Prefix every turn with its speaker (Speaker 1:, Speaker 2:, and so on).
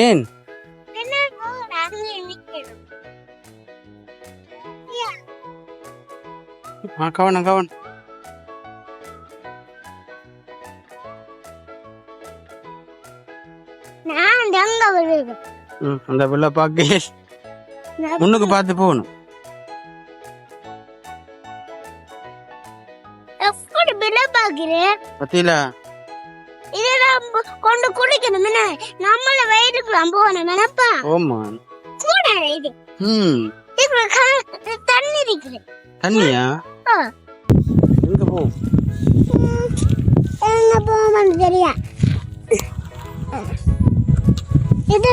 Speaker 1: ஏன் கவனம் கவனம். அந்த பிள்ளை பார்க்க முன்னுக்கு பார்த்து போகணும். பத்தியில
Speaker 2: கொண்டு குடிக்கணும் நம்மள வயிறுக்குலாம் போகணும் நினைப்பா.
Speaker 1: ஓமா
Speaker 2: இது தண்ணி இருக்குது.
Speaker 1: தண்ணியா எங்க போ
Speaker 2: போக தெரியா இது